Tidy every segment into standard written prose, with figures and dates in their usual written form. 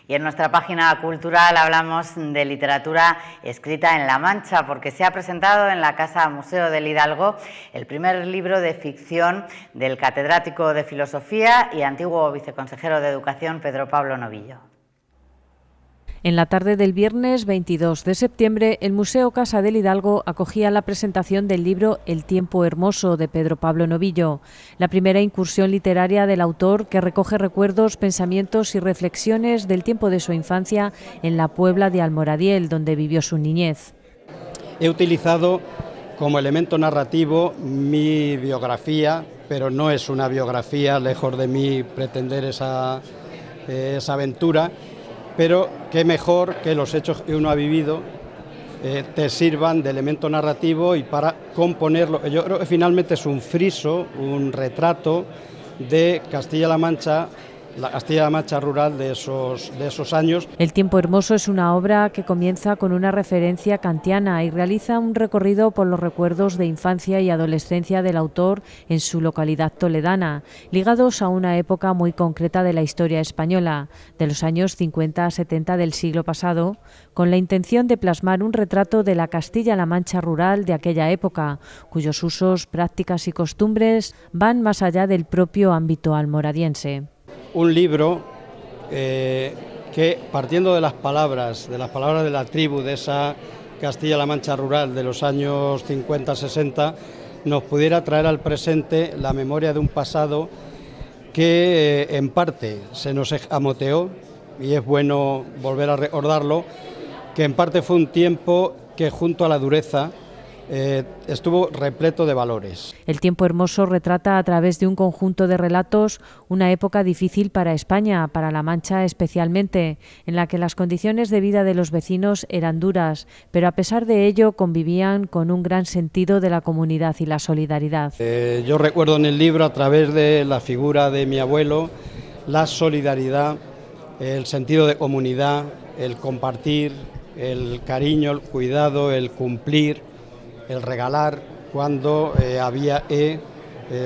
Y en nuestra página cultural hablamos de literatura escrita en La Mancha, porque se ha presentado en la Casa Museo del Hidalgo el primer libro de ficción del catedrático de Filosofía y antiguo viceconsejero de Educación, Pedro Pablo Novillo. En la tarde del viernes 22 de septiembre, el Museo Casa del Hidalgo acogía la presentación del libro El tiempo hermoso, de Pedro Pablo Novillo, la primera incursión literaria del autor, que recoge recuerdos, pensamientos y reflexiones del tiempo de su infancia en la Puebla de Almoradiel, donde vivió su niñez. He utilizado como elemento narrativo mi biografía, pero no es una biografía, lejos de mí pretender esa aventura. Pero qué mejor que los hechos que uno ha vivido te sirvan de elemento narrativo y para componerlo. Yo creo que finalmente es un friso, un retrato de Castilla-La Mancha, la Castilla-La Mancha rural de esos años. El tiempo hermoso es una obra que comienza con una referencia kantiana y realiza un recorrido por los recuerdos de infancia y adolescencia del autor en su localidad toledana, ligados a una época muy concreta de la historia española, de los años 50 a 70 del siglo pasado, con la intención de plasmar un retrato de la Castilla-La Mancha rural de aquella época, cuyos usos, prácticas y costumbres van más allá del propio ámbito almoradiense. Un libro que, partiendo de las palabras de la tribu de esa Castilla-La Mancha rural de los años 50-60, nos pudiera traer al presente la memoria de un pasado que en parte se nos escamoteó, y es bueno volver a recordarlo, que en parte fue un tiempo que, junto a la dureza, estuvo repleto de valores. El tiempo hermoso retrata a través de un conjunto de relatos una época difícil para España, para La Mancha especialmente, en la que las condiciones de vida de los vecinos eran duras, pero a pesar de ello convivían con un gran sentido de la comunidad y la solidaridad. Yo recuerdo en el libro, a través de la figura de mi abuelo, la solidaridad, el sentido de comunidad, el compartir, el cariño, el cuidado, el cumplir, el regalar, cuando había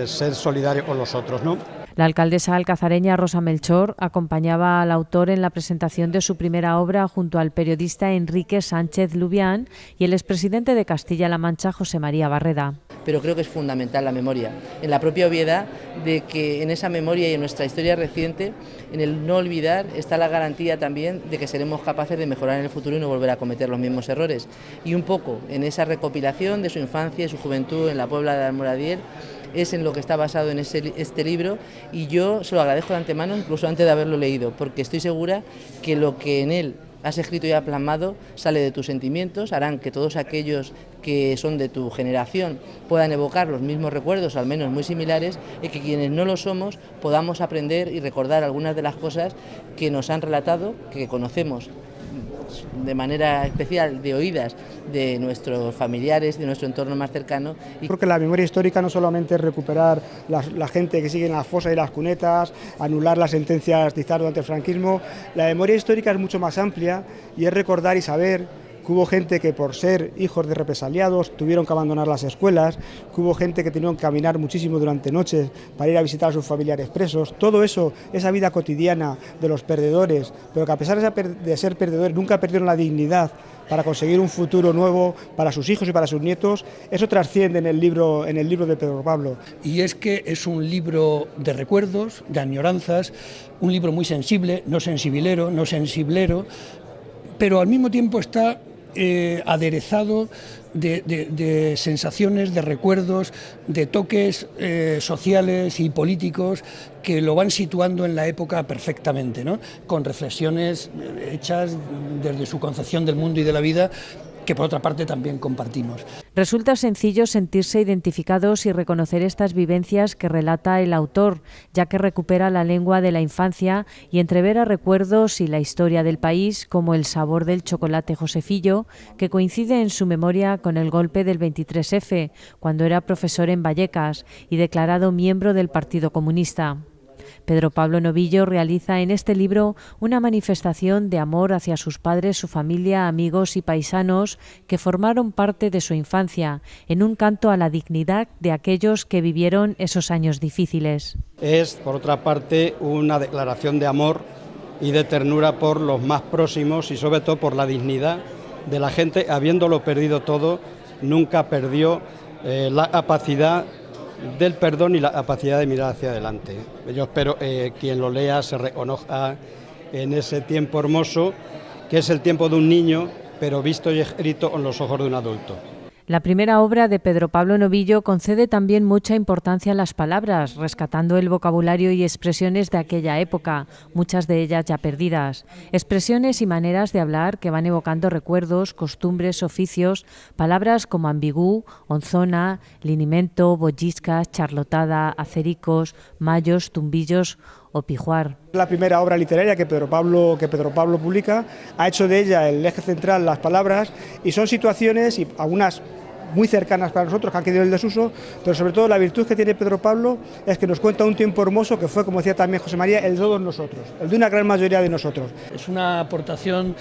ser solidario con los otros, ¿no? La alcaldesa alcazareña Rosa Melchor acompañaba al autor en la presentación de su primera obra junto al periodista Enrique Sánchez Lubián y el expresidente de Castilla-La Mancha, José María Barreda. Pero creo que es fundamental la memoria, en la propia obviedad de que en esa memoria y en nuestra historia reciente, en el no olvidar, está la garantía también de que seremos capaces de mejorar en el futuro y no volver a cometer los mismos errores. Y un poco en esa recopilación de su infancia y su juventud en la Puebla de Almoradiel es en lo que está basado en este libro, y yo se lo agradezco de antemano, incluso antes de haberlo leído, porque estoy segura que lo que en él has escrito y has plasmado sale de tus sentimientos, harán que todos aquellos que son de tu generación puedan evocar los mismos recuerdos, al menos muy similares, y que quienes no lo somos podamos aprender y recordar algunas de las cosas que nos han relatado, que conocemos de manera especial de oídas de nuestros familiares, de nuestro entorno más cercano. Creo que la memoria histórica no solamente es recuperar la gente que sigue en las fosas y las cunetas, anular las sentencias dictadas durante el franquismo. La memoria histórica es mucho más amplia y es recordar y saber que hubo gente que, por ser hijos de represaliados, tuvieron que abandonar las escuelas, que hubo gente que tenían que caminar muchísimo durante noches para ir a visitar a sus familiares presos. Todo eso, esa vida cotidiana de los perdedores, pero que a pesar de ser perdedores nunca perdieron la dignidad para conseguir un futuro nuevo para sus hijos y para sus nietos, eso trasciende en el libro de Pedro Pablo. Y es que es un libro de recuerdos, de añoranzas, un libro muy sensible, no sensibilero, no sensiblero, pero al mismo tiempo está aderezado de sensaciones, de recuerdos, de toques sociales y políticos que lo van situando en la época perfectamente, ¿no? Con reflexiones hechas desde su concepción del mundo y de la vida, que por otra parte también compartimos. Resulta sencillo sentirse identificados y reconocer estas vivencias que relata el autor, ya que recupera la lengua de la infancia y entrevera recuerdos y la historia del país, como el sabor del chocolate Josefillo, que coincide en su memoria con el golpe del 23F, cuando era profesor en Vallecas y declarado miembro del Partido Comunista. Pedro Pablo Novillo realiza en este libro una manifestación de amor hacia sus padres, su familia, amigos y paisanos que formaron parte de su infancia, en un canto a la dignidad de aquellos que vivieron esos años difíciles. Es, por otra parte, una declaración de amor y de ternura por los más próximos y sobre todo por la dignidad de la gente. Habiéndolo perdido todo, nunca perdió la capacidad del perdón y la capacidad de mirar hacia adelante. Yo espero quien lo lea se reconozca en ese tiempo hermoso, que es el tiempo de un niño, pero visto y escrito con los ojos de un adulto. La primera obra de Pedro Pablo Novillo concede también mucha importancia a las palabras, rescatando el vocabulario y expresiones de aquella época, muchas de ellas ya perdidas. Expresiones y maneras de hablar que van evocando recuerdos, costumbres, oficios, palabras como ambigú, onzona, linimento, bolliscas, charlotada, acericos, mayos, tumbillos o pijuar. La primera obra literaria que Pedro Pablo publica, ha hecho de ella el eje central las palabras, y son situaciones, y algunas muy cercanas para nosotros, que han quedado en el desuso, pero sobre todo la virtud que tiene Pedro Pablo es que nos cuenta un tiempo hermoso que fue, como decía también José María, el de todos nosotros, el de una gran mayoría de nosotros. Es una aportación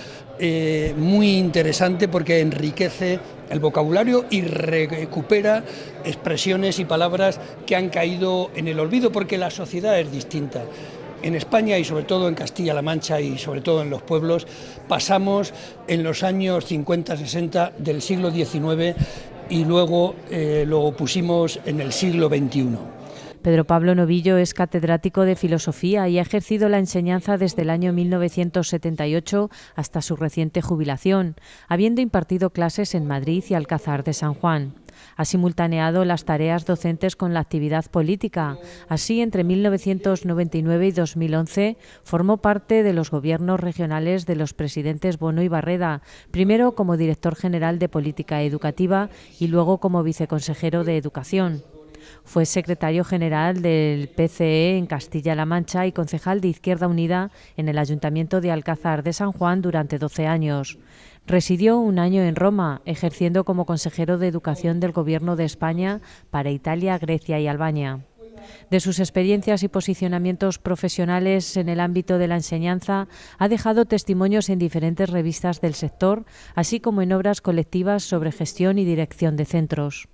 muy interesante porque enriquece el vocabulario y recupera expresiones y palabras que han caído en el olvido, porque la sociedad es distinta. En España y sobre todo en Castilla-La Mancha y sobre todo en los pueblos, pasamos en los años 50-60 del siglo XIX y luego lo pusimos en el siglo XXI. Pedro Pablo Novillo es catedrático de Filosofía y ha ejercido la enseñanza desde el año 1978 hasta su reciente jubilación, habiendo impartido clases en Madrid y Alcázar de San Juan. Ha simultaneado las tareas docentes con la actividad política. Así, entre 1999 y 2011, formó parte de los gobiernos regionales de los presidentes Bono y Barreda, primero como director general de Política Educativa y luego como viceconsejero de Educación. Fue secretario general del PCE en Castilla-La Mancha y concejal de Izquierda Unida en el Ayuntamiento de Alcázar de San Juan durante 12 años. Residió un año en Roma, ejerciendo como consejero de Educación del Gobierno de España para Italia, Grecia y Albania. De sus experiencias y posicionamientos profesionales en el ámbito de la enseñanza, ha dejado testimonios en diferentes revistas del sector, así como en obras colectivas sobre gestión y dirección de centros.